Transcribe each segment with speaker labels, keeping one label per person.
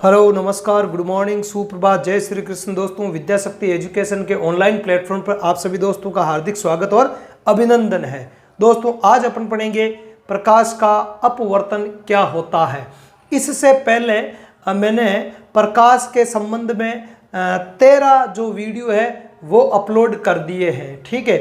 Speaker 1: Hello, नमस्कार, good morning, सुप्रभात, जय श्री कृष्ण। दोस्तों, विद्याशक्ति एजुकेशन के ऑनलाइन प्लेटफॉर्म पर आप सभी दोस्तों का हार्दिक स्वागत और अभिनंदन है। दोस्तों, आज अपन पढ़ेंगे प्रकाश का अपवर्तन क्या होता है। इससे पहले मैंने प्रकाश के संबंध में 13 जो वीडियो है वो अपलोड कर दिए हैं। ठीक है,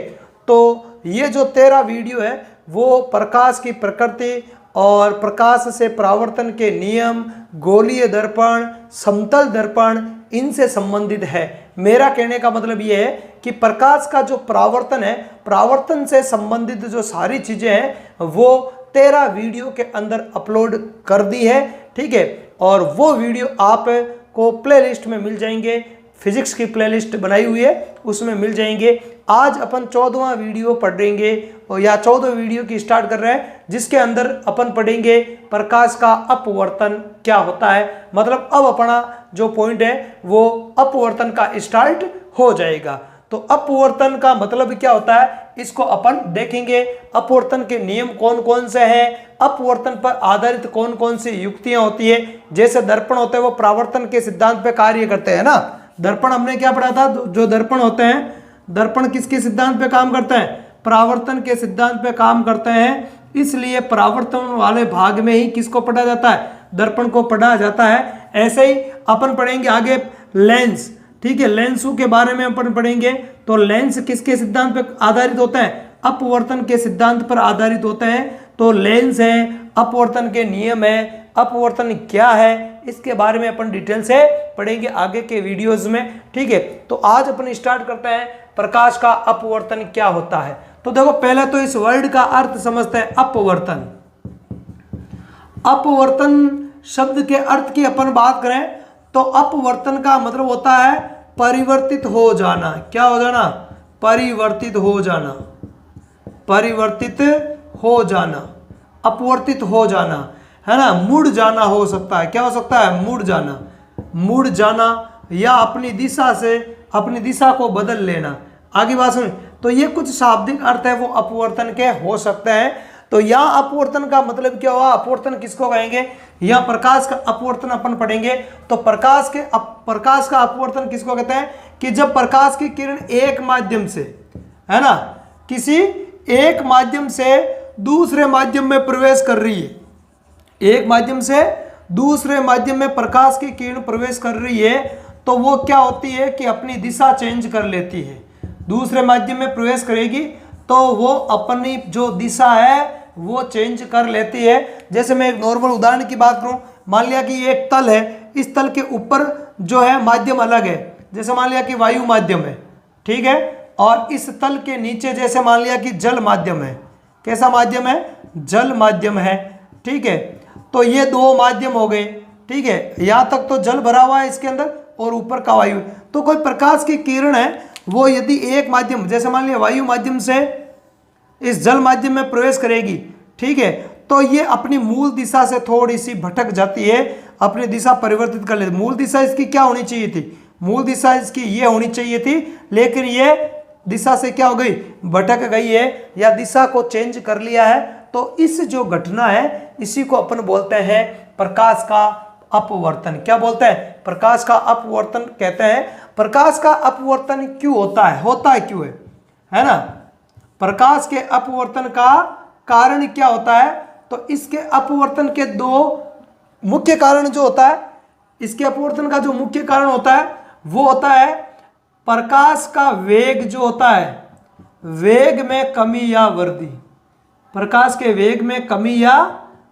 Speaker 1: तो ये जो 13 वीडियो है वो प्रकाश की प्रकृति और प्रकाश से परावर्तन के नियम, गोलीय दर्पण, समतल दर्पण, इनसे संबंधित है। मेरा कहने का मतलब ये है कि प्रकाश का जो परावर्तन है, परावर्तन से संबंधित जो सारी चीजें हैं वो 13 वीडियो के अंदर अपलोड कर दी है। ठीक है, और वो वीडियो आपको प्लेलिस्ट में मिल जाएंगे। फिजिक्स की प्लेलिस्ट बनाई हुई है, उसमें मिल जाएंगे। आज अपन 14वां वीडियो पढ़ेंगे या 14 वीडियो की स्टार्ट कर रहे हैं, जिसके अंदर अपन पढ़ेंगे प्रकाश का अपवर्तन क्या होता है। मतलब अब अपना जो पॉइंट है वो अपवर्तन का स्टार्ट हो जाएगा। तो अपवर्तन का मतलब क्या होता है, इसको अपन देखेंगे। अपवर्तन के नियम कौन कौन से हैं, अपवर्तन पर आधारित कौन कौन सी युक्तियां होती है। जैसे दर्पण होते हैं वो परावर्तन के सिद्धांत पे कार्य करते हैं ना। दर्पण हमने क्या पढ़ा था, जो दर्पण होते हैं, दर्पण किसके सिद्धांत पे काम करते हैं, परावर्तन के सिद्धांत पे काम करते हैं। इसलिए परावर्तन वाले भाग में ही किसको पढ़ा जाता है, दर्पण को पढ़ा जाता है। ऐसे ही अपन पढ़ेंगे आगे लेंस। ठीक है, लेंसों के बारे में अपन पढ़ेंगे। तो लेंस किसके सिद्धांत पे आधारित होते हैं, अपवर्तन के सिद्धांत पर आधारित होते हैं। तो लेंस है, अपवर्तन के नियम है, अपवर्तन क्या है, इसके बारे में अपन डिटेल से पढ़ेंगे आगे के वीडियोस में। ठीक है, तो आज अपन स्टार्ट करते हैं प्रकाश का अपवर्तन क्या होता है। तो देखो, पहले तो इस वर्ड का अर्थ समझते हैं, अपवर्तन। अपवर्तन शब्द के अर्थ की अपन बात करें तो अपवर्तन का मतलब होता है परिवर्तित हो जाना। क्या हो जाना, परिवर्तित हो जाना, परिवर्तित हो जाना, अपवर्तित हो जाना, है ना। मुड़ जाना हो सकता है। क्या हो सकता है, मुड़ जाना, मुड़ जाना, या अपनी दिशा से अपनी दिशा को बदल लेना। आगे बात सुन, तो ये कुछ शाब्दिक अर्थ है वो अपवर्तन के हो सकते हैं। तो यहाँ अपवर्तन का मतलब क्या हुआ, अपवर्तन किसको कहेंगे, यहाँ प्रकाश का अपवर्तन अपन पढ़ेंगे। तो प्रकाश का अपवर्तन किसको कहते हैं कि जब प्रकाश की किरण एक माध्यम से, है ना, किसी एक माध्यम से दूसरे माध्यम में प्रवेश कर रही है, एक माध्यम से दूसरे माध्यम में प्रकाश की किरण प्रवेश कर रही है, तो वो क्या होती है कि अपनी दिशा चेंज कर लेती है। दूसरे माध्यम में प्रवेश करेगी तो वो अपनी जो दिशा है वो चेंज कर लेती है। जैसे मैं एक नॉर्मल उदाहरण की बात करूं, मान लिया कि एक तल है, इस तल के ऊपर जो है माध्यम अलग है, जैसे मान लिया कि वायु माध्यम है। ठीक है, और इस तल के नीचे जैसे मान लिया कि जल माध्यम है। कैसा माध्यम है, जल माध्यम है। ठीक है, तो ये दो माध्यम हो गए। ठीक है, यहां तक तो जल भरा हुआ है इसके अंदर और ऊपर का वायु। तो कोई प्रकाश की किरण है वो यदि एक माध्यम, जैसे मान लिया वायु माध्यम से इस जल माध्यम में प्रवेश करेगी, ठीक है, तो ये अपनी मूल दिशा से थोड़ी सी भटक जाती है, अपनी दिशा परिवर्तित कर लेती। मूल दिशा इसकी क्या होनी चाहिए थी, मूल दिशा इसकी ये होनी चाहिए थी, लेकिन ये दिशा से क्या हो गई, भटक गई है या दिशा को चेंज कर लिया है। तो इस जो घटना है इसी को अपन बोलते हैं प्रकाश का अपवर्तन। क्या बोलते हैं, प्रकाश का अपवर्तन कहते हैं। प्रकाश का अपवर्तन क्यों होता है क्यों है ना। प्रकाश के अपवर्तन का कारण क्या होता है, तो इसके अपवर्तन के दो मुख्य कारण जो होता है, इसके अपवर्तन का जो मुख्य कारण होता है वो होता है प्रकाश का वेग जो होता है, वेग में कमी या वृद्धि। प्रकाश के वेग में कमी या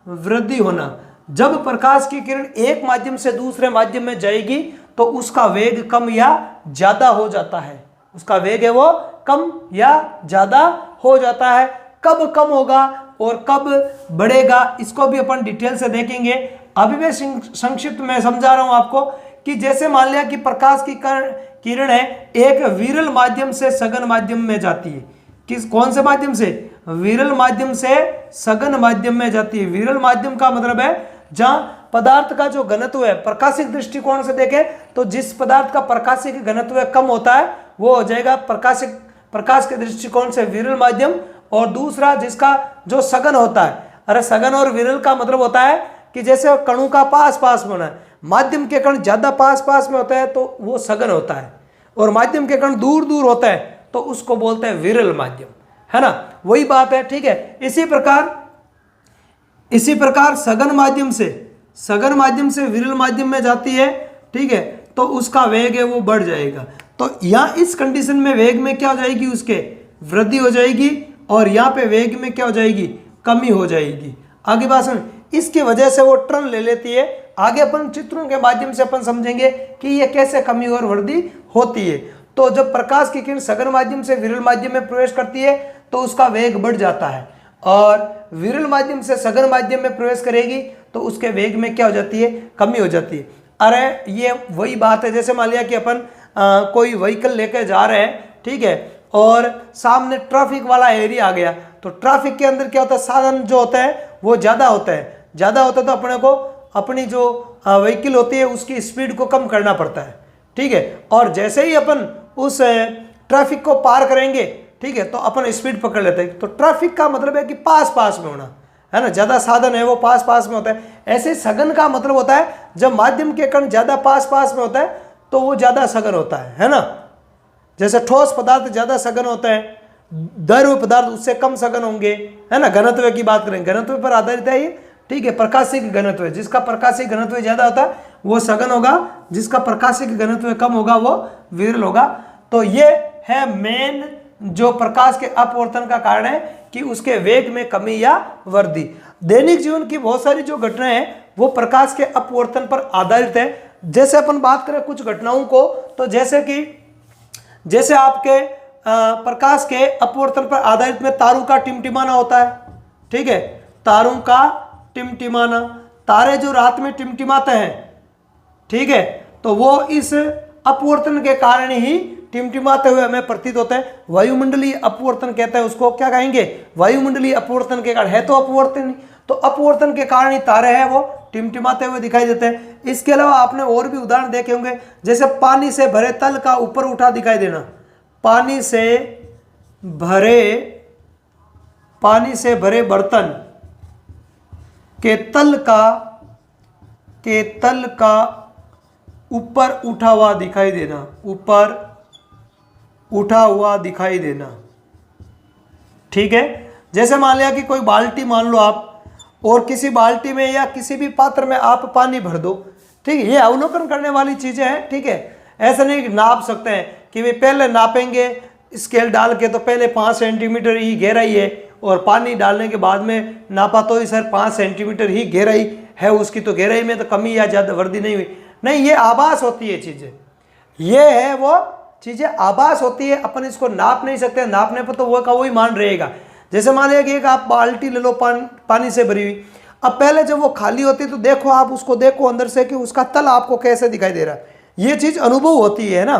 Speaker 1: वृद्धि होना। जब प्रकाश की किरण एक माध्यम से दूसरे माध्यम में जाएगी तो उसका वेग कम या ज्यादा हो जाता है, उसका वेग है वो कम या ज्यादा हो जाता है। कब कम होगा और कब बढ़ेगा इसको भी अपन डिटेल से देखेंगे। अभी मैं संक्षिप्त में समझा रहा हूं आपको कि जैसे मान लिया कि प्रकाश की किरण है एक विरल माध्यम से सघन माध्यम में जाती है। कौन से माध्यम से, विरल माध्यम से सघन माध्यम में जाती है। विरल माध्यम का मतलब है जहां पदार्थ का जो घनत्व है, प्रकाशिक दृष्टिकोण से देखें तो जिस पदार्थ का प्रकाशिक घनत्व कम होता है वो हो जाएगा प्रकाश के दृष्टिकोण से विरल माध्यम। और दूसरा जिसका जो सघन होता है, अरे सघन और विरल का मतलब होता है कि जैसे कणों का पास पास होना है, माध्यम के कण ज़्यादा पास पास में होता है तो वो सघन होता है, और माध्यम के कण दूर दूर होता है तो उसको बोलते हैं विरल माध्यम, है ना, वही बात है। ठीक है, इसी प्रकार सघन माध्यम से विरल माध्यम में जाती है। ठीक है, तो उसका वेग है वो बढ़ जाएगा। तो यहाँ इस कंडीशन में वेग में क्या हो जाएगी, उसके वृद्धि हो जाएगी, और यहाँ पे वेग में क्या हो जाएगी, कमी हो जाएगी। आगे बात सुन, इसकी वजह से वो टर्न ले लेती है। आगे अपन चित्रों के माध्यम से अपन समझेंगे कि ये कैसे कमी और वृद्धि होती है। तो जब प्रकाश की किरण सघन माध्यम से विरल माध्यम में प्रवेश करती है तो उसका वेग बढ़ जाता है, और विरल माध्यम से सघन माध्यम में प्रवेश करेगी तो उसके वेग में क्या हो जाती है, कमी हो जाती है। अरे ये वही बात है, जैसे मान लिया कि अपन कोई व्हीकल लेकर जा रहे हैं, ठीक है, और सामने ट्रैफिक वाला एरिया आ गया, तो ट्रैफिक के अंदर क्या होता है, साधन जो होता है वो ज़्यादा होता है तो अपने को अपनी जो व्हीकल होती है उसकी स्पीड को कम करना पड़ता है। ठीक है, और जैसे ही अपन उस ट्रैफिक को पार करेंगे, ठीक है, तो अपन स्पीड पकड़ लेते हैं। तो ट्रैफिक का मतलब है कि पास पास में होना, है ना, ज़्यादा साधन है वो पास पास में होता है। ऐसे सघन का मतलब होता है जब माध्यम के कण ज़्यादा पास पास में होता है तो वो ज़्यादा सघन होता है ना। जैसे ठोस पदार्थ ज़्यादा सघन होता है, द्रव्य पदार्थ उससे कम सघन होंगे, है ना। घनत्व की बात करें, घनत्व पर आधारित है ये। ठीक है, प्रकाशिक घनत्व, जिसका प्रकाशिक घनत्व ज़्यादा होता है वो सघन होगा, जिसका प्रकाशिक घनत्व कम होगा वो विरल होगा। तो ये है मेन जो प्रकाश के अपवर्तन का कारण है कि उसके वेग में कमी या वृद्धि। दैनिक जीवन की बहुत सारी जो घटनाएं हैं वो प्रकाश के अपवर्तन पर आधारित है। जैसे अपन बात करें कुछ घटनाओं को, तो जैसे आपके प्रकाश के अपवर्तन पर आधारित में तारों का टिमटिमाना होता है। ठीक है, तारों का टिमटिमाना, तारे जो रात में टिमटिमाते हैं, ठीक है, तो वो इस अपवर्तन के कारण ही टिमटिमाते हुए हमें प्रतीत होता है। वायुमंडलीय अपवर्तन कहते हैं उसको, क्या कहेंगे, वायुमंडलीय अपवर्तन के कारण, है तो अपवर्तन, तो अपवर्तन के कारण ही तारे हैं वो टिमटिमाते हुए दिखाई देते हैं। इसके अलावा आपने और भी उदाहरण देखे होंगे, जैसे पानी से भरे तल का ऊपर उठा दिखाई देना, पानी से भरे बर्तन के तल का ऊपर उठा हुआ दिखाई देना, ऊपर उठा हुआ दिखाई देना। ठीक है, जैसे मान लिया कि कोई बाल्टी मान लो आप, और किसी बाल्टी में या किसी भी पात्र में आप पानी भर दो। ठीक है, ये अवलोकन करने वाली चीजें हैं। ठीक है, ऐसा नहीं नाप सकते हैं कि वे पहले नापेंगे स्केल डाल के तो पहले 5 सेंटीमीटर ही गहराई है, और पानी डालने के बाद में नापा तो सर 5 सेंटीमीटर ही गहराई है उसकी, तो गहराई में तो कमी या ज़्यादा वृद्धि नहीं हुई। नहीं, ये आभास होती है चीज़ें, ये है वो चीज़ें आभास होती है, अपन इसको नाप नहीं सकते। नापने पर तो वो का वही मान रहेगा। जैसे मान लिया कि एक आप बाल्टी ले लो पानी से भरी हुई, अब पहले जब वो खाली होती है तो देखो, आप उसको देखो अंदर से कि उसका तल आपको कैसे दिखाई दे रहा है, ये चीज़ अनुभव होती है ना।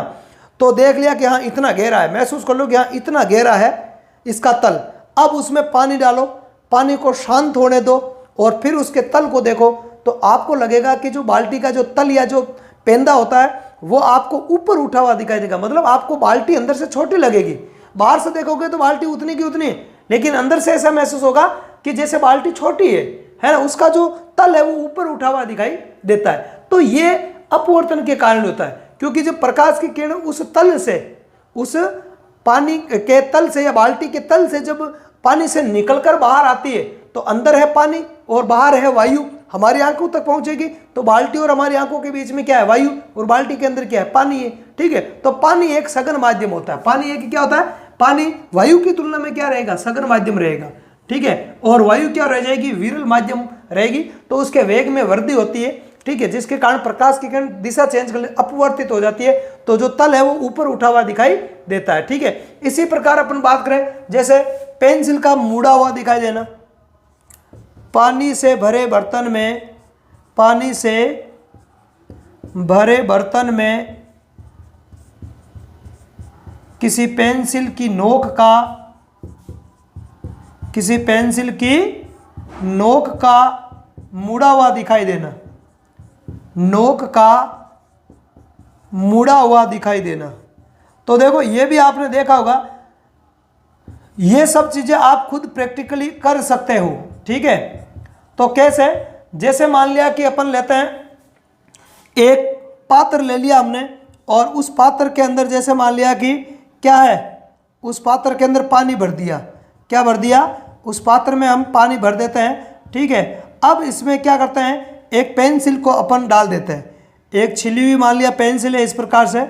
Speaker 1: तो देख लिया कि हाँ इतना गहरा है, महसूस कर लो कि हाँ इतना गहरा है इसका तल। अब उसमें पानी डालो, पानी को शांत होने दो, और फिर उसके तल को देखो, तो आपको लगेगा कि जो बाल्टी का जो तल या जो पेंदा होता है वो आपको ऊपर उठा हुआ दिखाई देगा। मतलब आपको बाल्टी अंदर से छोटी लगेगी, बाहर से देखोगे तो बाल्टी उतनी की उतनी, लेकिन अंदर से ऐसा महसूस होगा कि जैसे बाल्टी छोटी है ना, उसका जो तल है वो ऊपर उठा हुआ दिखाई देता है। तो ये अपवर्तन के कारण होता है, क्योंकि जब प्रकाश की किरण उस तल से, उस पानी के तल से या बाल्टी के तल से जब पानी से निकलकर बाहर आती है, तो अंदर है पानी और बाहर है वायु, हमारी आंखों तक पहुंचेगी। तो बाल्टी और हमारी आंखों के बीच में क्या है, वायु, और बाल्टी के अंदर क्या है, पानी है। ठीक है, तो पानी एक सघन माध्यम होता है। पानी एक क्या होता है, पानी वायु की तुलना में क्या रहेगा, सघन माध्यम रहेगा। ठीक है, और वायु क्या रह जाएगी, विरल माध्यम रहेगी। तो उसके वेग में वृद्धि होती है। ठीक है, जिसके कारण प्रकाश की किरण दिशा चेंज कर अपवर्तित हो जाती है, तो जो तल है वो ऊपर उठा हुआ दिखाई देता है। ठीक है, इसी प्रकार अपन बात करें, जैसे पेंसिल का मुड़ा हुआ दिखाई देना, पानी से भरे बर्तन में किसी पेंसिल की नोक का मुड़ा हुआ दिखाई देना, नोक का मुड़ा हुआ दिखाई देना। तो देखो ये भी आपने देखा होगा, ये सब चीजें आप खुद प्रैक्टिकली कर सकते हो। ठीक है, तो कैसे, जैसे मान लिया कि अपन लेते हैं एक पात्र ले लिया हमने और उस पात्र के अंदर जैसे मान लिया कि क्या है, उस पात्र के अंदर पानी भर दिया, क्या भर दिया, उस पात्र में हम पानी भर देते हैं, ठीक है। अब इसमें क्या करते हैं, एक पेंसिल को अपन डाल देते हैं, एक छिली हुई मान लिया पेंसिल है इस प्रकार से,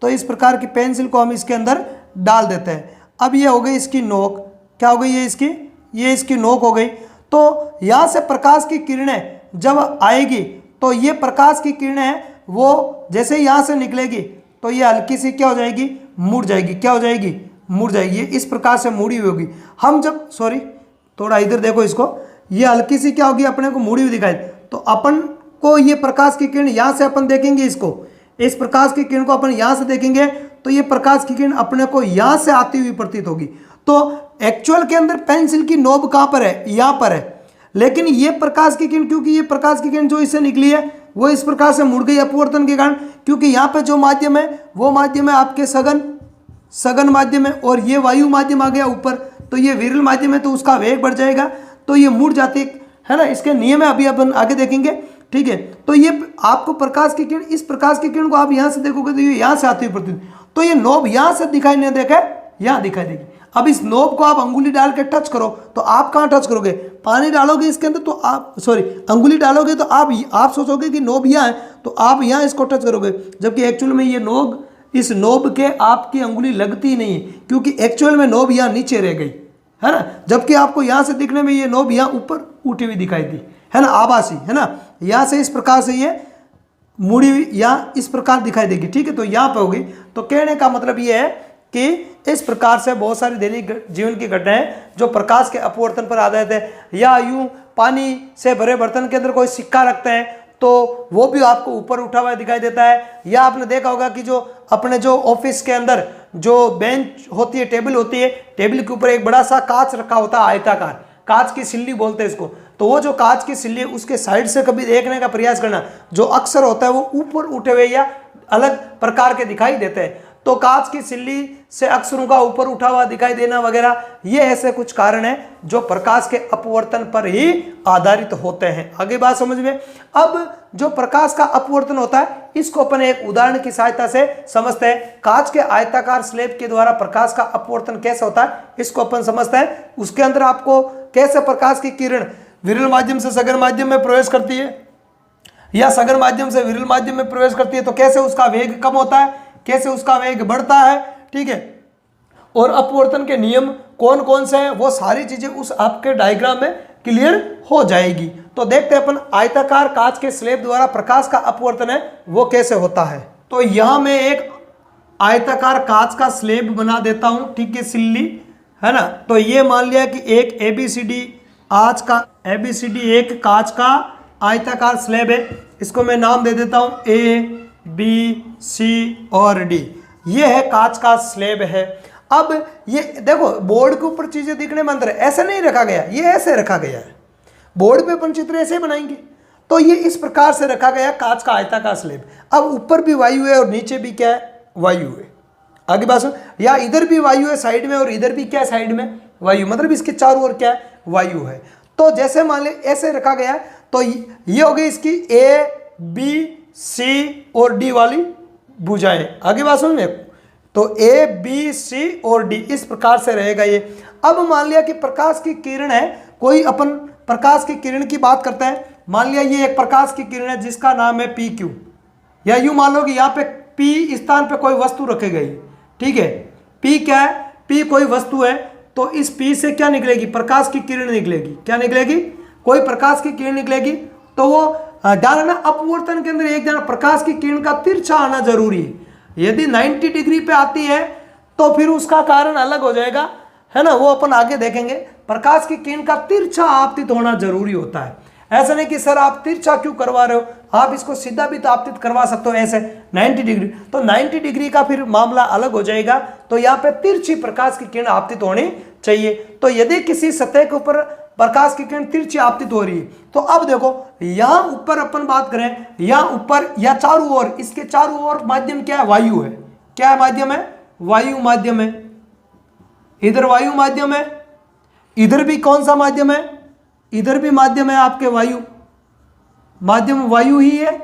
Speaker 1: तो इस प्रकार की पेंसिल को हम इसके अंदर डाल देते हैं। अब ये हो गई इसकी नोक, क्या हो गई ये इसकी नोक हो गई। तो यहाँ से प्रकाश की किरणें जब आएगी तो ये प्रकाश की किरणें हैं वो जैसे यहाँ से निकलेगी तो ये हल्की सी क्या हो जाएगी, मुड़ जाएगी, क्या हो जाएगी, मुड़ जाएगी, ये इस प्रकार से मुड़ी हुई होगी। हम जब सॉरी थोड़ा इधर देखो इसको, ये हल्की सी क्या होगी, अपने को मुड़ी हुई दिखाई, तो अपन को ये प्रकाश की किरण यहाँ से अपन देखेंगे, इसको इस प्रकाश की किरण को अपन यहाँ से देखेंगे तो ये प्रकाश की किरण अपने को यहाँ से आती हुई प्रतीत होगी। तो एक्चुअल के अंदर पेंसिल की नोब कहाँ पर है, यहाँ पर है, लेकिन ये प्रकाश की किरण, क्योंकि ये प्रकाश की किरण जो इससे निकली है वो इस प्रकार से मुड़ गई अपवर्तन के कारण, क्योंकि यहाँ पे जो माध्यम है वो माध्यम है आपके सघन माध्यम है और ये वायु माध्यम आ गया ऊपर, तो ये विरल माध्यम है तो उसका वेग बढ़ जाएगा, तो ये मुड़ जाती है ना। इसके नियम है, अभी अपन आगे देखेंगे, ठीक है। तो ये आपको प्रकाश की किरण, इस प्रकाश की किरण को आप यहाँ से देखोगे तो ये यहाँ से आती हुई प्रतीत, तो ये नोब यहाँ से दिखाई नहीं देगा, यहाँ दिखाई देगी। अब इस नोब को आप अंगुली डाल के टच करो तो आप कहाँ टच करोगे, पानी डालोगे इसके अंदर तो आप अंगुली डालोगे तो आप सोचोगे कि नोब यहाँ है तो आप यहाँ इसको टच करोगे, जबकि एक्चुअल में ये नोब, इस नोब के आपकी अंगुली लगती ही नहीं है, क्योंकि एक्चुअल में नोब यहाँ नीचे रह गई है ना, जबकि आपको यहाँ से दिखने में ये नोब यहाँ ऊपर उठी हुई दिखाई दी है ना, आभासी है ना। यहाँ से इस प्रकार से ये मुड़ी हुई यहाँ इस प्रकार दिखाई देगी, ठीक है। तो यहाँ पे होगी, तो कहने का मतलब ये है कि इस प्रकार से बहुत सारी दैनिक जीवन की घटनाएं जो प्रकाश के अपवर्तन पर आधारित है, या यूं पानी से भरे बर्तन के अंदर कोई सिक्का रखते हैं तो वो भी आपको ऊपर उठा हुआ दिखाई देता है। या आपने देखा होगा कि जो अपने जो ऑफिस के अंदर जो बेंच होती है, टेबल होती है, टेबल के ऊपर एक बड़ा सा कांच रखा होता है, आयताकार कांच की सिल्ली बोलते हैं इसको, तो वो जो कांच की सिल्ली उसके साइड से कभी देखने का प्रयास करना, जो अक्सर होता है वो ऊपर उठे हुए या अलग प्रकार के दिखाई देते हैं। तो कांच की सिल्ली से अक्षरों का ऊपर उठा हुआ दिखाई देना वगैरह, ये ऐसे कुछ कारण हैं जो प्रकाश के अपवर्तन पर ही आधारित होते हैं। आगे बात समझ में। अब जो प्रकाश का अपवर्तन होता है इसको अपन एक उदाहरण की सहायता से समझते हैं। कांच के आयताकार स्लैब के द्वारा प्रकाश का अपवर्तन कैसे होता है इसको अपन समझते हैं। उसके अंदर आपको कैसे प्रकाश की किरण विरल माध्यम से सघन माध्यम में प्रवेश करती है या सघन माध्यम से विरल माध्यम में प्रवेश करती है, तो कैसे उसका वेग कम होता है, कैसे उसका वेग बढ़ता है, ठीक है। और अपवर्तन के नियम कौन कौन से हैं वो सारी चीजें उस आपके डायग्राम में क्लियर हो जाएगी। तो देखते हैं अपन आयताकार कांच के स्लैब द्वारा प्रकाश का अपवर्तन है वो कैसे होता है। तो यहां मैं एक आयताकार कांच का स्लैब बना देता हूं, ठीक है, सिल्ली है ना। तो ये मान लिया कि एक ABCD एक कांच का आयताकार स्लैब है, इसको मैं नाम दे देता हूं A-B-C और D। ये है कांच का स्लैब है। अब ये देखो बोर्ड के ऊपर चीजें दिखने में अंदर ऐसे नहीं रखा गया, ये ऐसे रखा गया है। बोर्ड पे अपन चित्र ऐसे बनाएंगे तो ये इस प्रकार से रखा गया कांच का आयताकार स्लैब। अब ऊपर भी वायु है और नीचे भी क्या है, वायु है। आगे बात सुन, या इधर भी वायु है साइड में और इधर भी क्या है साइड में वायु, मतलब इसके चारों ओर क्या है, वायु है। तो जैसे मान ले ऐसे रखा गया है तो ये हो गई इसकी A-B-C और D वाली भुजाएं। आगे बात सुन, तो A-B-C और D इस प्रकार से रहेगा ये। अब मान लिया कि प्रकाश की किरण है, कोई अपन प्रकाश की किरण की बात करते हैं। मान लिया ये एक प्रकाश की किरण है जिसका नाम है PQ, या यूं मान लो कि यहाँ पे P स्थान पे कोई वस्तु रखी गई, ठीक है। P क्या है, P कोई वस्तु है, तो इस P से क्या निकलेगी, प्रकाश की किरण निकलेगी। क्या निकलेगी, कोई प्रकाश की किरण निकलेगी। तो वो डालना अपवर्तन के अंदर एक जना प्रकाश की किरण का तिरछा आना जरूरी है। यदि 90 डिग्री पे आती है तो फिर उसका कारण अलग हो जाएगा, है ना, वो अपन आगे देखेंगे। प्रकाश की किरण का तिरछा आपतित होना जरूरी होता है। ऐसा नहीं कि सर आप तिरछा क्यों करवा रहे हो, आप इसको सीधा भी तो आपतित करवा सकते हो ऐसे 90 डिग्री, तो 90 डिग्री का फिर मामला अलग हो जाएगा। तो यहाँ पे तिरछी प्रकाश की किरण आपतित होनी चाहिए। तो यदि किसी सतह के ऊपर प्रकाश की किरण तिरछी आपतित हो रही है तो अब देखो यहाँ ऊपर अपन बात करें, यहाँ ऊपर या चारों ओर, इसके चारों ओर माध्यम क्या है, वायु है। क्या है माध्यम है, वायु माध्यम है। इधर वायु माध्यम है, इधर भी कौन सा माध्यम है, इधर भी माध्यम है आपके वायु, माध्यम वायु ही है।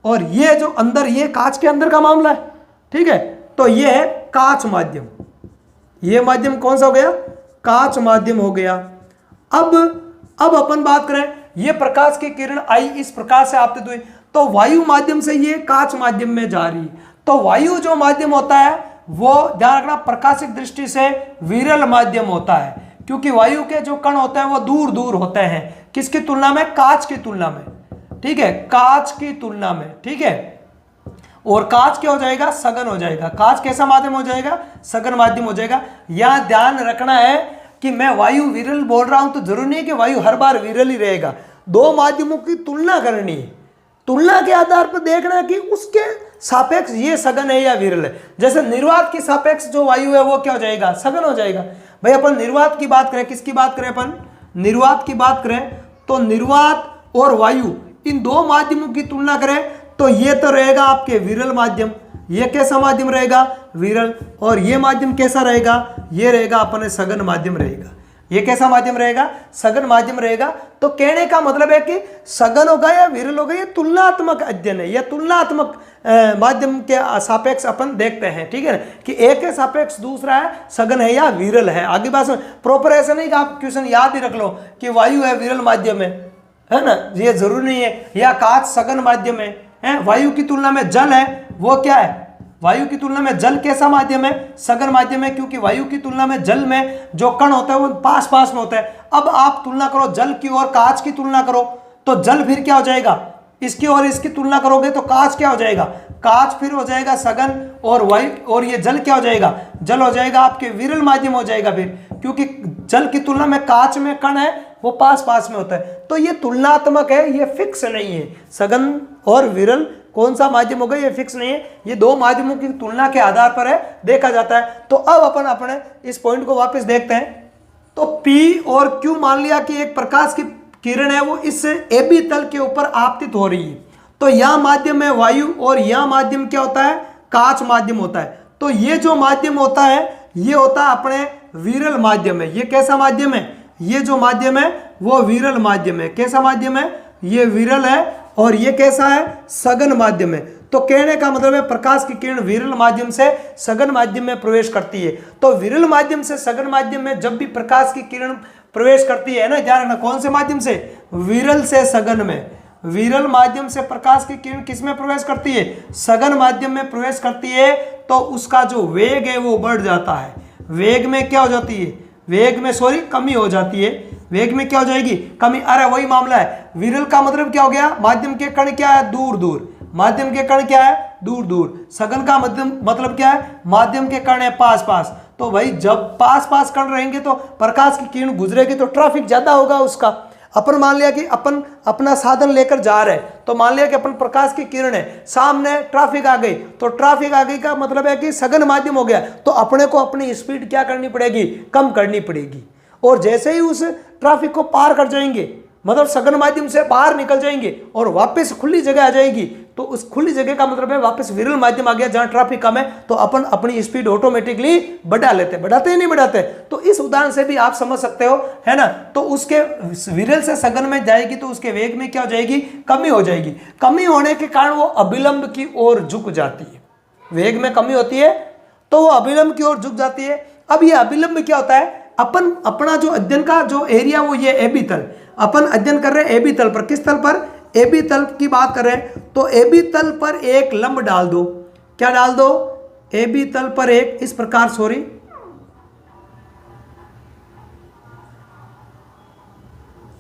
Speaker 1: और ये जो अंदर, ये कांच के अंदर का मामला है, ठीक है। तो ये है कांच माध्यम, ये माध्यम कौन सा हो गया, कांच माध्यम हो गया। अब अपन बात करें, ये प्रकाश की किरण आई, इस प्रकार से आपतित हुई, तो वायु माध्यम से ये कांच माध्यम में जा रही। तो वायु जो माध्यम होता है वो ध्यान रखना प्रकाशिक दृष्टि से विरल माध्यम होता है, क्योंकि वायु के जो कण होते हैं वो दूर दूर होते हैं, किसकी तुलना में, कांच की तुलना में, ठीक है, कांच की तुलना में, ठीक है। और कांच क्या हो जाएगा, सघन हो जाएगा। कांच कैसा माध्यम हो जाएगा, सघन माध्यम हो जाएगा। यहां ध्यान रखना है कि मैं वायु विरल बोल रहा हूं तो जरूरी नहीं है कि वायु हर बार विरल ही रहेगा। दो माध्यमों की तुलना करनी है, तुलना के आधार पर देखना है कि उसके सापेक्ष ये सघन है या विरल है। जैसे निर्वात के सापेक्ष जो वायु है वो क्या हो जाएगा, सघन हो जाएगा। भाई अपन निर्वात की बात करें, किसकी बात करें, अपन निर्वात की बात करें, तो निर्वात और वायु इन दो माध्यमों की तुलना करें तो ये तो रहेगा आपके विरल माध्यम, ये कैसा माध्यम रहेगा, विरल। और ये माध्यम कैसा रहेगा, ये रहेगा अपने सघन माध्यम रहेगा। ये कैसा माध्यम रहेगा, सघन माध्यम रहेगा। तो कहने का मतलब है कि सघन होगा या विरल होगा, ये तुलनात्मक अध्ययन है, यह तुलनात्मक माध्यम के सापेक्ष अपन देखते हैं, ठीक है ना, कि एक के सापेक्ष दूसरा है सघन है या विरल है। आगे बात प्रॉपर ऐसा नहीं कि आप क्वेश्चन याद ही रख लो कि वायु है विरल माध्यम है ना, ये जरूरी नहीं है, या कांच सघन माध्यम है। वायु की तुलना में जल है, वो क्या है, वायु की तुलना में जल कैसा माध्यम है, सघन माध्यम है, क्योंकि वायु की तुलना में जल में जो कण होता है वो पास पास में होता है। अब आप तुलना करो जल की और कांच की तुलना करो, तो जल फिर क्या हो जाएगा, इसकी और इसकी तुलना करोगे तो कांच क्या हो जाएगा, कांच फिर हो जाएगा सघन, और वायु और ये जल क्या हो जाएगा, जल हो जाएगा आपके विरल माध्यम हो जाएगा फिर, क्योंकि जल की तुलना में कांच में कण है वो पास पास में होता है। तो ये तुलनात्मक है, ये फिक्स नहीं है, सघन और विरल कौन सा माध्यम होगा ये फिक्स नहीं है, ये दो माध्यमों की तुलना के आधार पर है, देखा जाता है। तो अब अपन अपने इस पॉइंट को वापस देखते हैं। तो P और Q मान लिया कि एक प्रकाश की किरण है वो इस AB तल के ऊपर आपतित हो रही है, तो यह माध्यम है वायु और यह माध्यम क्या होता है, कांच माध्यम होता है। तो ये जो माध्यम होता है ये होता है अपने विरल माध्यम है। ये कैसा माध्यम है, ये जो माध्यम है वो विरल माध्यम है। कैसा माध्यम है, ये विरल है, और ये कैसा है, सघन माध्यम है। तो कहने का मतलब है प्रकाश की किरण विरल माध्यम से सघन माध्यम में प्रवेश करती है। तो विरल माध्यम से सघन माध्यम में जब भी प्रकाश की किरण प्रवेश करती है ना, ध्यान रखना कौन से माध्यम से, विरल से सघन में, विरल माध्यम से प्रकाश की किरण किस में प्रवेश करती है, सघन माध्यम में प्रवेश करती है, तो उसका जो वेग है वो बढ़ जाता है। वेग में क्या हो जाती है, वेग में कमी हो जाती है, वेग में क्या हो जाएगी, कमी। अरे वही मामला है, विरल का मतलब क्या हो गया, माध्यम के कण क्या है, दूर दूर, माध्यम के कण क्या है, दूर दूर। सघन का मतलब क्या है, माध्यम के कण है पास पास। तो भाई जब पास पास कण रहेंगे तो प्रकाश की किरण गुजरेगी तो ट्रैफिक ज्यादा होगा उसका। अपन मान लिया कि अपन अपना साधन लेकर जा रहे हैं, तो मान लिया कि अपन प्रकाश की किरण है, सामने ट्रैफिक आ गई, तो ट्रैफिक आ गई का मतलब है कि सघन माध्यम हो गया, तो अपने को अपनी स्पीड क्या करनी पड़ेगी, कम करनी पड़ेगी। और जैसे ही उस ट्रैफिक को पार कर जाएंगे, मतलब सघन माध्यम से बाहर निकल जाएंगे और वापस खुली जगह आ जाएगी, तो उस खुली जगह का मतलब है वापस विरल माध्यम आ गया जहां ट्रैफिक कम है, तो अपन अपनी स्पीड ऑटोमेटिकली बढ़ा लेते, बढ़ाते ही नहीं बढ़ाते। तो इस उदाहरण से भी आप समझ सकते हो, है ना। तो उसके विरल से सघन में जाएगी तो उसके वेग में क्या हो जाएगी, कमी हो जाएगी। कमी होने के कारण वो अभिलंब की ओर झुक जाती है। वेग में कमी होती है तो वो अभिलंब की ओर झुक जाती है। अब ये अभिलंब क्या होता है, अपन अपना जो अध्ययन का जो एरिया वो ये AB तल, अपन अध्ययन कर रहे हैं AB तल पर। किस तल पर, AB तल की बात कर रहे हैं, तो AB तल पर एक लंब डाल दो। क्या डाल दो, AB तल पर एक इस प्रकार,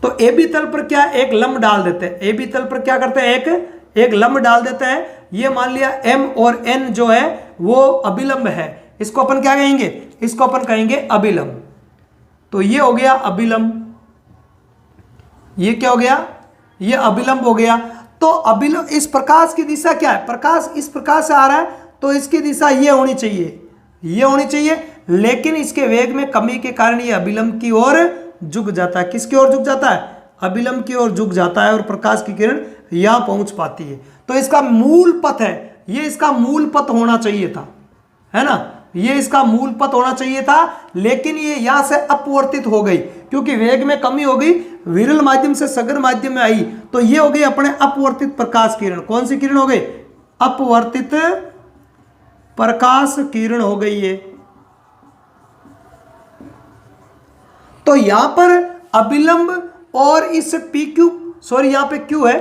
Speaker 1: तो AB तल पर क्या एक लंब डाल देते हैं। AB तल पर क्या करते हैं, एक लंब डाल देते हैं। ये मान लिया M और N जो है वो अभिलंब है, इसको अपन क्या कहेंगे, इसको अपन कहेंगे अभिलंब। तो ये हो गया अभिलंब, ये क्या हो गया, ये अभिलंब हो गया। तो अभिलंब, इस प्रकाश की दिशा क्या है, प्रकाश इस प्रकार से आ रहा है तो इसकी दिशा ये होनी चाहिए, ये होनी चाहिए, लेकिन इसके वेग में कमी के कारण ये अभिलंब की ओर झुक जाता है। किसकी ओर झुक जाता है, अभिलंब की ओर झुक जाता है, और प्रकाश की किरण यहां पहुंच पाती है। तो इसका मूल पथ है, ये इसका मूल पथ होना चाहिए था, है ना, ये इसका मूल पथ होना चाहिए था, लेकिन ये यहां से अपवर्तित हो गई क्योंकि वेग में कमी हो गई, विरल माध्यम से सघन माध्यम में आई, तो ये हो गई अपने अपवर्तित प्रकाश किरण। कौन सी किरण हो गई? अपवर्तित प्रकाश किरण हो गई ये। तो यहां पर अभिलंब और इस PQ, सॉरी यहां पे Q है,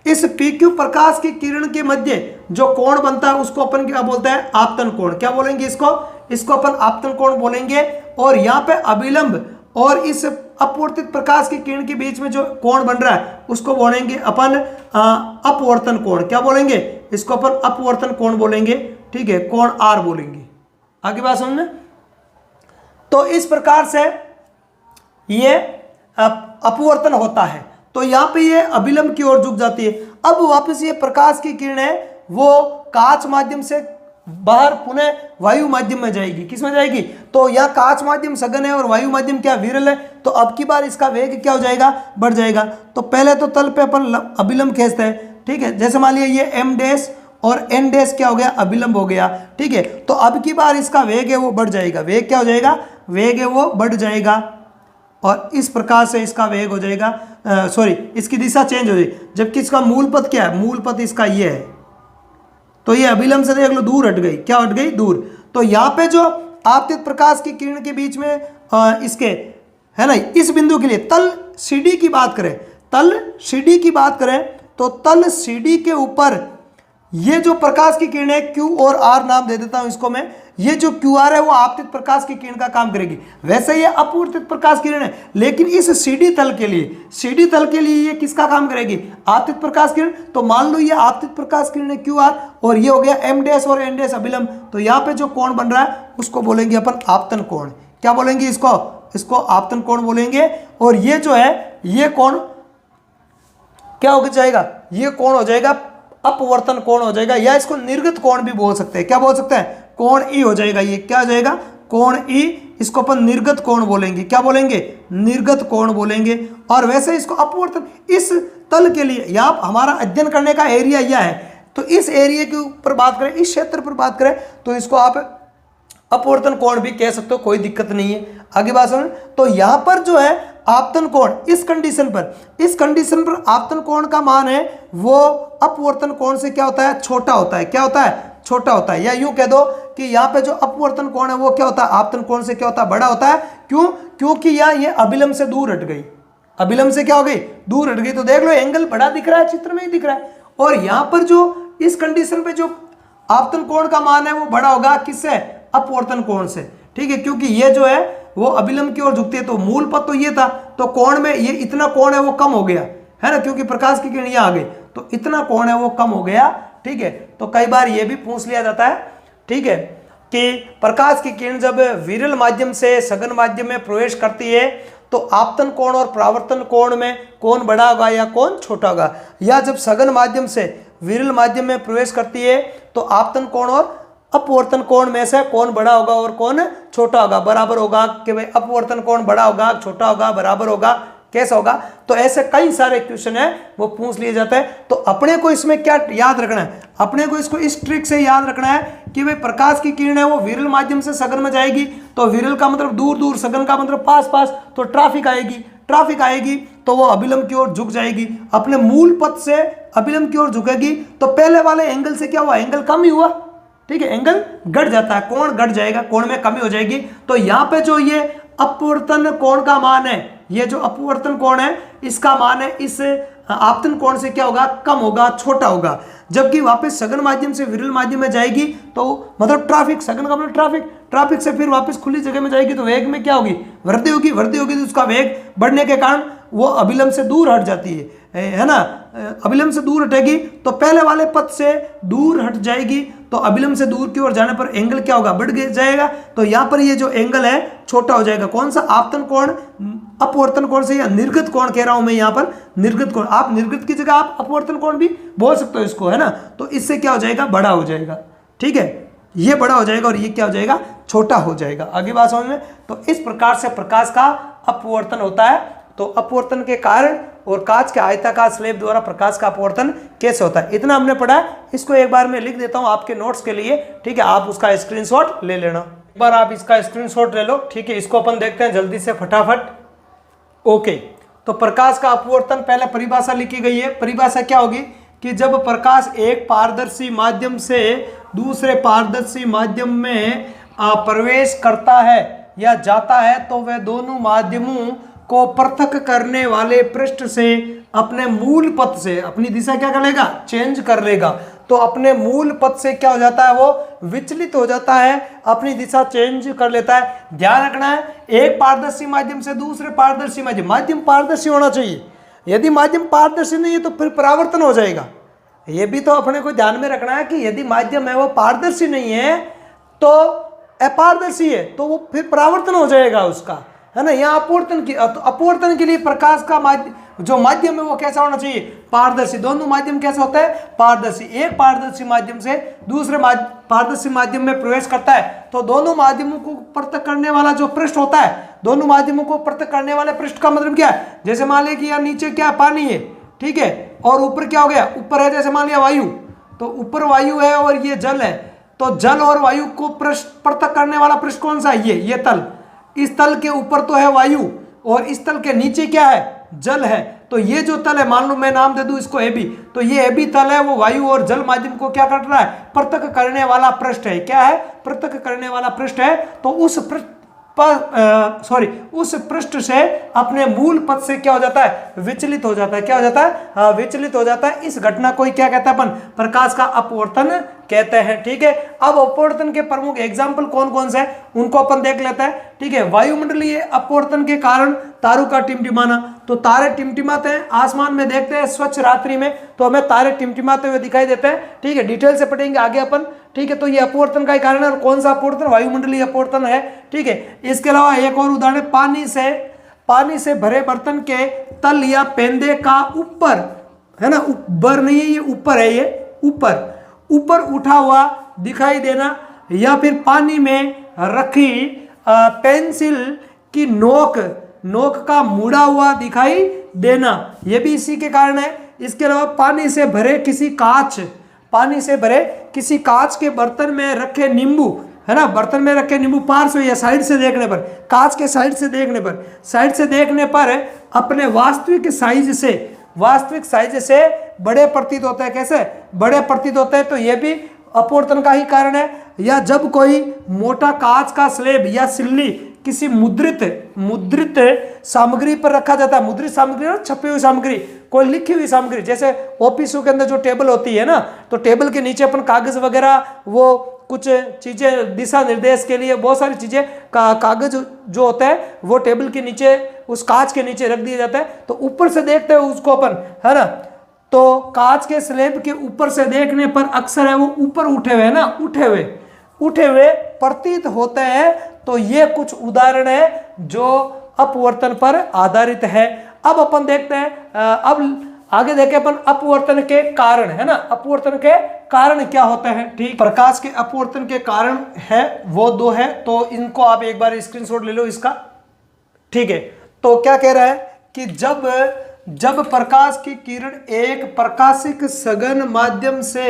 Speaker 1: इस PQ प्रकाश की किरण के मध्य जो कोण बनता है उसको अपन क्या बोलते हैं? आपतन कोण। क्या बोलेंगे इसको अपन आपतन कोण बोलेंगे। और यहां पे अभिलंब और इस अपवर्तित प्रकाश की किरण के बीच में जो कोण बन रहा है उसको बोलेंगे अपन अपवर्तन कोण। क्या बोलेंगे? इसको अपन अपवर्तन कोण बोलेंगे, ठीक है, कोण R बोलेंगे। आगे बात समझ में? तो इस प्रकार से ये अपवर्तन होता है। तो यहां पे ये अभिलंब की ओर झुक जाती है। अब वापस ये प्रकाश की किरण है वो कांच माध्यम से बाहर पुनः वायु माध्यम में जाएगी। किस में जाएगी? तो यह कांच माध्यम सघन है और वायु माध्यम क्या? विरल है। तो अब की बार इसका वेग क्या हो जाएगा? बढ़ जाएगा। तो पहले तो तल पे अपन अभिलंब खींचते हैं, ठीक है। जैसे मान लिया ये M डैश और N डैश क्या हो गया? अभिलंब हो गया, ठीक है। तो अब की बार इसका वेग है वो बढ़ जाएगा। वेग क्या हो जाएगा? वेग है वो बढ़ जाएगा। और इस प्रकार से इसका वेग हो जाएगा, सॉरी इसकी दिशा चेंज हो जाएगी। जबकि इसका मूल पथ क्या है? मूल पथ इसका ये है। तो ये अभिलंब से देख लो दूर हट गई। क्या हट गई? दूर। तो यहाँ पे जो आपतित प्रकाश की किरण के बीच में इसके है ना, इस बिंदु के लिए तल CD की बात करें, तल CD की बात करें तो तल CD के ऊपर ये जो प्रकाश की किरण है Q और R नाम दे देता हूं इसको मैं। ये जो QR है वो आपतित प्रकाश की किरण का काम करेगी। वैसे ये अपवर्तित प्रकाश किरण है, लेकिन इस CD तल के लिए ये किसका काम करेगी? आपतित प्रकाश किरण। तो मान लो ये आपतित प्रकाश किरण है QR और ये हो गया M डैश और N डैश अभिलंब। तो यहाँ पे जो कोण बन रहा है उसको बोलेंगे अपन आपतन कोण। क्या बोलेंगे इसको आपतन कोण बोलेंगे। और ये जो है ये कोण क्या हो जाएगा? ये कोण हो जाएगा अपवर्तन कोण हो जाएगा, या इसको निर्गत कोण भी बोल सकते हैं। क्या बोल सकते हैं? कोण E हो जाएगा। ये क्या हो जाएगा? कोण E। इसको अपन निर्गत कोण बोलेंगे। क्या बोलेंगे? निर्गत कोण बोलेंगे। और वैसे इसको अपवर्तन, इस तल के लिए यहाँ हमारा अध्ययन करने का एरिया यह है, तो इस एरिया के ऊपर बात करें, इस क्षेत्र पर बात करें तो इसको आप अपवर्तन कोण भी कह सकते हो, कोई दिक्कत नहीं है। आगे बात सुन। तो यहां पर जो है आपतन कोण, इस कंडीशन पर आपतन कोण का मान है वो अपवर्तन कोण से क्या होता है? छोटा होता है। क्या होता है? छोटा होता है। या यूं कह दो कि यहाँ पे जो अपवर्तन कोण है वो क्या होता है? आपतन कोण से क्या होता है? बड़ा होता है। क्यों? क्योंकि यहाँ ये अभिलंब से दूर हट गई। अभिलंब से क्या हो गई? दूर हट गई। तो देख लो एंगल बड़ा दिख रहा है, चित्र में ही दिख रहा है। और यहाँ पर जो इस कंडीशन पे जो आपतन कोण का मान है वो बड़ा होगा किससे? अपवर्तन कोण से, ठीक है। क्योंकि ये जो है वो अभिलंब की ओर झुकती है। तो मूल पथ तो ये था, तो कोण में ये इतना कोण है वो कम हो गया है ना, क्योंकि प्रकाश की किरण यहाँ आ गई तो इतना कोण है वो कम हो गया, ठीक है। तो कई बार ये भी पूछ लिया जाता है, ठीक है, कि प्रकाश की किरण जब विरल माध्यम से सघन माध्यम में प्रवेश करती है तो आपतन कोण और परावर्तन कोण में कौन बड़ा होगा या कौन छोटा होगा। या जब सघन माध्यम से विरल माध्यम में प्रवेश करती है तो आपतन कोण और अपवर्तन कोण में से कौन बड़ा होगा और कौन छोटा होगा। बराबर होगा कि भाई अपवर्तन कोण बड़ा होगा, छोटा होगा, बराबर होगा, कैसा होगा। तो ऐसे कई सारे क्वेश्चन है वो पूछ लिए जाते हैं। तो अपने को इसमें क्या याद रखना है? अपने को इसको इस ट्रिक से याद रखना है कि भाई प्रकाश की किरण है वो विरल माध्यम से सघन में जाएगी। तो विरल का मतलब दूर दूर, सघन का मतलब पास पास। तो ट्रैफिक आएगी तो वो अभिलंब की ओर झुक जाएगी। अपने मूल पथ से अभिलंब की ओर झुकेगी तो पहले वाले एंगल से क्या हुआ? एंगल कम ही हुआ, ठीक है। एंगल घट जाता है, कोण घट जाएगा, कोण में कमी हो जाएगी। तो यहाँ पे जो ये अपवर्तन कोण का मान है, ये जो अपवर्तन कोण है इसका मान है इस आपतन कोण से क्या होगा? कम होगा, छोटा होगा। जबकि वापस सघन माध्यम से विरल माध्यम में जाएगी तो मतलब ट्रैफिक, सघन का मतलब ट्रैफिक से फिर वापस खुली जगह में जाएगी तो वेग में क्या होगी? वृद्धि होगी तो उसका वेग बढ़ने के कारण वो अभिलंब से दूर हट जाती है ना। अभिलंब से दूर हटेगी तो पहले वाले पथ से दूर हट जाएगी तो अभिलंब से दूर की ओर जाने पर एंगल क्या होगा? बढ़ जाएगा। तो यहाँ पर ये जो एंगल है छोटा हो जाएगा। कौन सा? आपतन कोण अपवर्तन कोण से, या निर्गत कोण कह रहा हूं मैं यहाँ पर, निर्गत कोण। आप निर्गत की जगह आप अपवर्तन कोण भी बोल सकते हो इसको, है ना। तो इससे क्या हो जाएगा? बड़ा हो जाएगा, ठीक है। ये बड़ा हो जाएगा और ये क्या हो जाएगा? छोटा हो जाएगा। आगे बात समझ में। तो इस प्रकार से प्रकाश का अपवर्तन होता है। तो अपवर्तन के कारण और कांच के आयताकार स्लैब द्वारा प्रकाश का अपवर्तन कैसे होता है, इतना हमने पढ़ा है। इसको एक बार मैं लिख देता हूं आपके नोट्स के लिए, ठीक है। आप उसका स्क्रीनशॉट ले लेना, एक बार आप इसका स्क्रीनशॉट ले लो, ठीक है। इसको अपन देखते हैं जल्दी से फटाफट। ओके, तो प्रकाश का अपवर्तन पहले परिभाषा लिखी गई है। परिभाषा क्या होगी कि जब प्रकाश एक पारदर्शी माध्यम से दूसरे पारदर्शी माध्यम में प्रवेश करता है या जाता है तो वह दोनों माध्यमों को पृथक करने वाले पृष्ठ से अपने मूल पथ से अपनी दिशा क्या कर लेगा, चेंज कर लेगा। तो अपने मूल पथ से क्या हो जाता है, वो विचलित हो जाता है, अपनी दिशा चेंज कर लेता है। ध्यान रखना है, एक पारदर्शी माध्यम से दूसरे पारदर्शी माध्यम पारदर्शी होना चाहिए। यदि माध्यम पारदर्शी नहीं है तो फिर परावर्तन हो जाएगा। ये भी तो अपने को ध्यान में रखना है कि यदि माध्यम है वो पारदर्शी नहीं है तो अपारदर्शी है तो वो फिर परावर्तन हो जाएगा उसका, है ना। यहाँ अपवर्तन के लिए प्रकाश का जो माध्यम है वो कैसा होना चाहिए, पारदर्शी। दोनों माध्यम कैसे होता है, पारदर्शी। एक पारदर्शी माध्यम से दूसरे पारदर्शी माध्यम में प्रवेश करता है तो दोनों माध्यमों को पृथक करने वाला जो पृष्ठ होता है, दोनों माध्यमों को पृथक करने वाले पृष्ठ का मतलब क्या है, जैसे मान लिया कि यहाँ नीचे क्या पानी है, ठीक है, और ऊपर क्या हो गया, ऊपर है जैसे मान लिया वायु, तो ऊपर वायु है और ये जल है, तो जल और वायु को पृथक करने वाला पृष्ठ कौन सा है, ये तल। इस तल के ऊपर तो है वायु और इस तल के नीचे क्या है, जल है। तो ये जो तल है, मान लो मैं नाम दे दूं इसको AB, तो ये AB तल है, वो वायु और जल माध्यम को क्या कर रहा है, पृथक करने वाला पृष्ठ है। क्या है, पृथक करने वाला पृष्ठ है। तो उस पृष्ठ से अपने मूल पथ से क्या हो जाता है, विचलित हो जाता है। क्या हो जाता है, विचलित हो जाता है। इस घटना को क्या कहते हैं अपन, प्रकाश का अपवर्तन कहते हैं। ठीक है, अब अपवर्तन के प्रमुख एग्जाम्पल कौन कौन से हैं उनको अपन देख लेते हैं। ठीक है, वायुमंडलीय अपवर्तन के कारण तारों का टिमटिमाना, तो तारे टिमटिमाते हैं, आसमान में देखते हैं स्वच्छ रात्रि में तो हमें तारे टिमटिमाते हुए दिखाई देते हैं। ठीक है, डिटेल से पढ़ेंगे आगे अपन। ठीक है, तो ये अपवर्तन का ही कारण है। और कौन सा अपवर्तन, वायुमंडलीय अपवर्तन है। ठीक है, इसके अलावा एक और उदाहरण, पानी से भरे बर्तन के तल या पेंदे का ऊपर, है ना, ऊपर नहीं है ये, ऊपर है, ये ऊपर उठा हुआ दिखाई देना, या फिर पानी में रखी पेंसिल की नोक का मुड़ा हुआ दिखाई देना, ये भी इसी के कारण है। इसके अलावा पानी से भरे किसी कांच के बर्तन में रखे नींबू, है ना, बर्तन में रखे नींबू पार्श्व या साइड से देखने पर, कांच के साइड से देखने पर अपने वास्तविक साइज से बड़े प्रतीत होते हैं। कैसे बड़े प्रतीत होते हैं, तो ये भी अपवर्तन का ही कारण है। या जब कोई मोटा कांच का स्लेब या सिल्ली किसी मुद्रित सामग्री पर रखा जाता है, मुद्रित सामग्री और छपी हुई सामग्री, कोई लिखी हुई सामग्री, जैसे ऑफिसों के अंदर जो टेबल होती है ना, तो टेबल के नीचे अपन कागज वगैरह, वो कुछ चीजें दिशा निर्देश के लिए बहुत सारी चीजें कागज जो होता है वो टेबल के नीचे, उस कांच के नीचे रख दिया जाता है। तो ऊपर से देखते हैं उसको अपन, है ना, तो कांच के स्लेब के ऊपर से देखने पर अक्सर है वो ऊपर उठे हुए, ना, उठे हुए प्रतीत होते हैं। तो ये कुछ उदाहरण है जो अपवर्तन पर आधारित है। अब अपन देखते हैं, अब आगे देखें अपन अपवर्तन के कारण, है ना, अपवर्तन के कारण क्या होते हैं। ठीक, प्रकाश के अपवर्तन के कारण है वो दो है, तो इनको आप एक बार स्क्रीनशॉट ले लो इसका। ठीक है, तो क्या कह रहा है कि जब प्रकाश की किरण एक प्रकाशिक सघन माध्यम से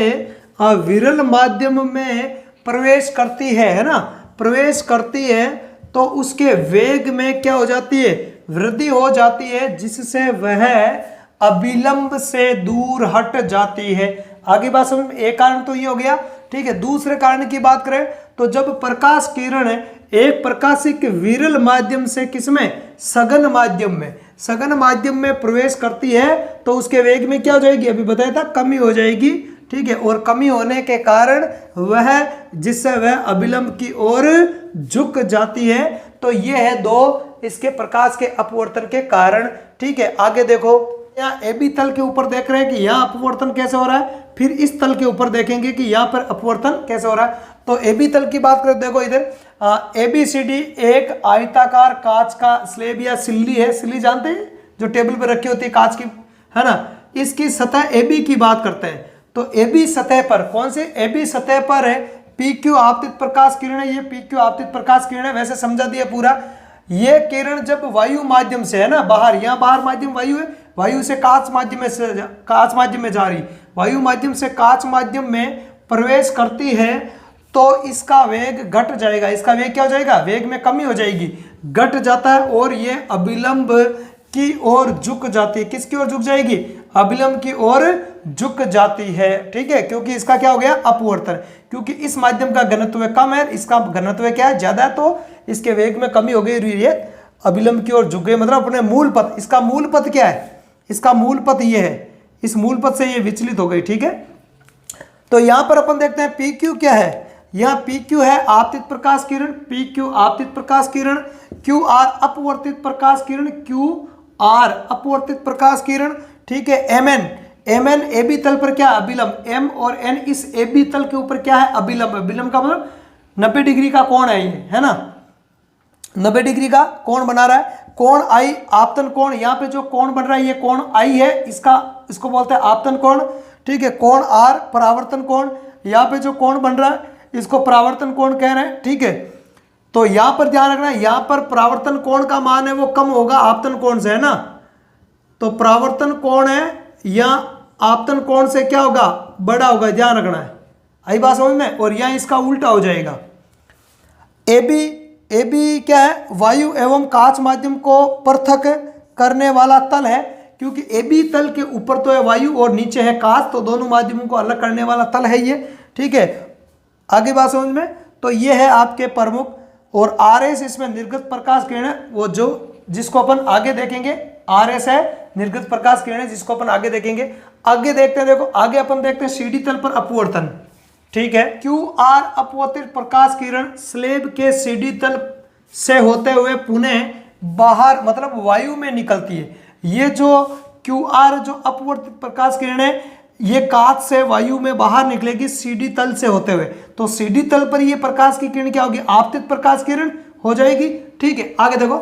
Speaker 1: विरल माध्यम में प्रवेश करती है ना, प्रवेश करती है, तो उसके वेग में क्या हो जाती है, वृद्धि हो जाती है, जिससे वह अविलंब से दूर हट जाती है। आगे बात समझ में, एक कारण तो ये हो गया। ठीक है, दूसरे कारण की बात करें तो जब प्रकाश किरण एक प्रकाशिक विरल माध्यम से किसमें, सघन माध्यम में प्रवेश करती है तो उसके वेग में क्या हो जाएगी, अभी बताया था, कमी हो जाएगी। ठीक है, और कमी होने के कारण जिससे वह अविलंब की ओर झुक जाती है। तो ये है दो इसके प्रकाश के अपवर्तन के कारण। ठीक है, आगे देखो, यहाँ AB तल के ऊपर देख रहे हैं कि यहाँ अपवर्तन कैसे हो रहा है, फिर इस तल के ऊपर देखेंगे कि यहाँ पर अपवर्तन कैसे हो रहा है। तो AB तल की बात करें, देखो इधर ABCD एक आयताकार कांच का स्लेब या सिल्ली है, सिल्ली जानते हैं जो टेबल पर रखी होती है कांच की, है ना, इसकी सतह AB की बात करते हैं। तो AB सतह पर, कौन से AB सतह पर है, PQ आपतित प्रकाश किरण है, ये PQ आपतित प्रकाश किरण है, वैसे समझा दिया पूरा। ये किरण जब वायु माध्यम से, है ना, बाहर, यहाँ बाहर माध्यम वायु है, वायु से कांच माध्यम में जा रही, वायु माध्यम से कांच माध्यम में प्रवेश करती है तो इसका वेग घट जाएगा। इसका वेग क्या हो जाएगा, वेग में कमी हो जाएगी, घट जाता है, और ये अविलंब की ओर झुक जाती है। किसकी ओर झुक जाएगी? अभिलंब की ओर झुक जाती है, ठीक है, क्योंकि इसका क्या हो गया? अपवर्तन। क्योंकि इस माध्यम का घनत्व कम है, इसका घनत्व क्या है? ज्यादा है, तो इसके वेग में कमी हो गई, ये अभिलंब की ओर झुक गई, मतलब अपने मूल पथ। इसका मूल पथ क्या है? इसका मूल पथ ये है, इस मूल पथ से ये विचलित हो गई, ठीक है। तो यहां पर अपन देखते हैं PQ क्या है। यहाँ PQ है आपतित प्रकाश किरण, PQ आपतित प्रकाश किरण, QR अपवर्तित प्रकाश किरण, QR अपवर्तित प्रकाश किरण, ठीक है। MN AB तल पर क्या? अभिलंब। M और N इस AB तल के ऊपर क्या है? अभिलंब। अभिलंब का मतलब 90 डिग्री का कोण है ये, है ना, 90 डिग्री का कोण बना रहा है। कोण I आपतन कोण, यहाँ पे जो कोण बन रहा है ये कोण I है, इसको बोलते हैं आपतन कोण, ठीक है। कोण R परावर्तन कोण, यहाँ पे जो कोण बन रहा है इसको परावर्तन कोण कह रहे हैं, ठीक है। तो यहां पर ध्यान रखना है, यहां पर परावर्तन कोण का मान है वो कम होगा आपतन कोण से, है ना। तो परावर्तन कोण है या आपतन कोण से क्या होगा? बड़ा होगा, ध्यान रखना है। आई बात समझ में? और यहां इसका उल्टा हो जाएगा। AB क्या है? वायु एवं कांच माध्यम को पृथक करने वाला तल है, क्योंकि AB तल के ऊपर तो है वायु और नीचे है कांच, तो दोनों माध्यमों को अलग करने वाला तल है ये, ठीक है। आगे बात समझ में? तो ये है आपके प्रमुख, और RS इसमें निर्गत प्रकाश किरण है, वो जो जिसको अपन आगे देखेंगे। RS है निर्गत प्रकाश किरण, जिसको अपन आगे देखेंगे। आगे देखते हैं, देखो आगे अपन देखते हैं CD तल पर अपवर्तन, ठीक है। QR अपवर्तित प्रकाश किरण स्लेब के CD तल से होते हुए पुनः बाहर, मतलब वायु में निकलती है। ये जो QR जो अपवर्तित प्रकाश किरण है ये कांच से वायु में बाहर निकलेगी CD तल से होते हुए। तो CD तल पर ये प्रकाश की किरण क्या होगी? आपतित प्रकाश किरण हो जाएगी, ठीक है। आगे देखो,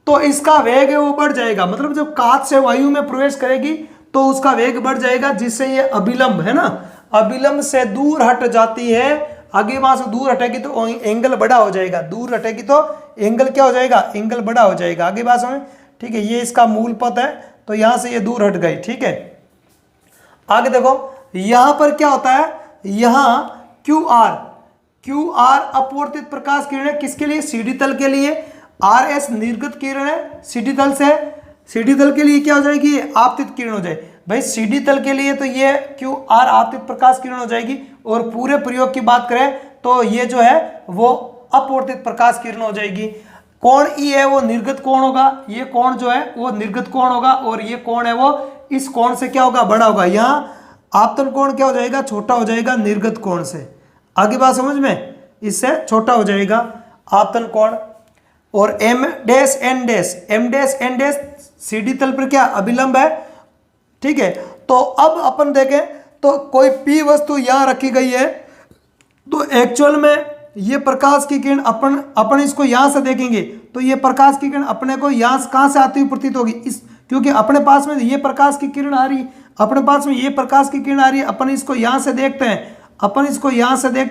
Speaker 1: तो इसका वेग है वो बढ़ जाएगा, मतलब जब कांच से वायु में प्रवेश करेगी तो उसका वेग बढ़ जाएगा, जिससे ये अभिलंब है ना, अभिलंब से दूर हट जाती है। आगे वहां से दूर हटेगी तो एंगल बड़ा हो जाएगा, दूर हटेगी तो एंगल क्या हो जाएगा? एंगल बड़ा हो जाएगा। आगे बात समझ, ठीक है। ये इसका मूल पथ है, तो यहां से ये दूर हट गई, ठीक है। आगे देखो, यहां पर क्या होता है? यहां QR अपवर्तित प्रकाश किरण है, किसके लिए? CD तल के लिए। RS निर्गत किरण है CD तल से, CD तल के लिए क्या हो जाएगी? आपतित किरण हो जाएगी। भाई CD तल के लिए तो ये QR आपतित प्रकाश किरण हो जाएगी, और पूरे प्रयोग की बात करें तो ये जो है वो अपवर्तित प्रकाश किरण हो जाएगी। कोण E है वो निर्गत कोण होगा, ये कोण जो है वो निर्गत कोण होगा, और ये कोण है वो इस कोण से क्या होगा? बड़ा होगा। यहाँ आपतन कोण क्या हो जाएगा? छोटा हो जाएगा निर्गत कोण से। आगे बात समझ में? इससे छोटा हो जाएगा आपतन कोण। और M' CD तल पर क्या? अभिलंब है, ठीक है। तो अब अपन देखें तो कोई P वस्तु यहाँ रखी गई है, तो एक्चुअल में ये प्रकाश की किरण अपन इसको यहां से देखेंगे तो ये प्रकाश की किरण अपने को यहां से कहां से आती हुई प्रतीत होगी? क्योंकि अपने पास में ये प्रकाश की किरण आ रही, अपने पास में ये प्रकाश की किरण आ रही है, अपन इसको यहां से देखते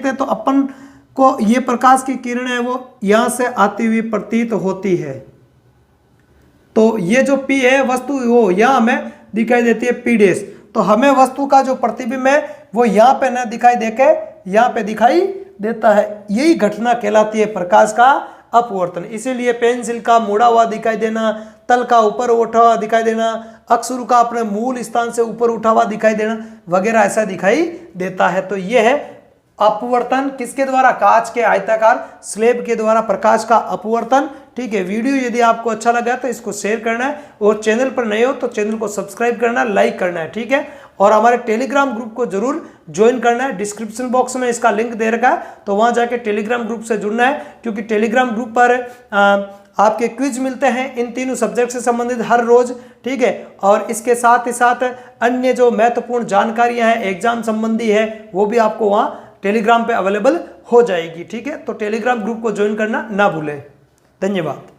Speaker 1: हैं, तो अपन को ये प्रकाश की किरण है वो यहां से आती हुई प्रतीत होती है। तो ये जो P है वस्तु वो यहां हमें दिखाई देती है P', तो हमें वस्तु का जो प्रतिबिंब है वो यहाँ पे न दिखाई देके यहाँ पे दिखाई देता है। यही घटना कहलाती है प्रकाश का अपवर्तन। इसीलिए पेंसिल का मुड़ा हुआ दिखाई देना, तल का ऊपर उठा हुआ दिखाई देना, अक्षर का अपने मूल स्थान से ऊपर उठा हुआ दिखाई देना वगैरह ऐसा दिखाई देता है। तो यह है अपवर्तन, किसके द्वारा? कांच के आयताकार स्लेब के द्वारा प्रकाश का अपवर्तन। ठीक है, वीडियो यदि आपको अच्छा लगा तो इसको शेयर करना है, और चैनल पर नए हो तो चैनल को सब्सक्राइब करना, लाइक करना है, ठीक है। और हमारे टेलीग्राम ग्रुप को जरूर ज्वाइन करना है, डिस्क्रिप्शन बॉक्स में इसका लिंक दे रखा है, तो वहां जाके टेलीग्राम ग्रुप से जुड़ना है, क्योंकि टेलीग्राम ग्रुप पर आपके क्विज मिलते हैं इन तीनों सब्जेक्ट से संबंधित हर रोज, ठीक है। और इसके साथ ही साथ अन्य जो महत्वपूर्ण जानकारियां हैं एग्जाम संबंधी है वो भी आपको वहां टेलीग्राम पे अवेलेबल हो जाएगी, ठीक है। तो टेलीग्राम ग्रुप को ज्वाइन करना ना भूलें। धन्यवाद।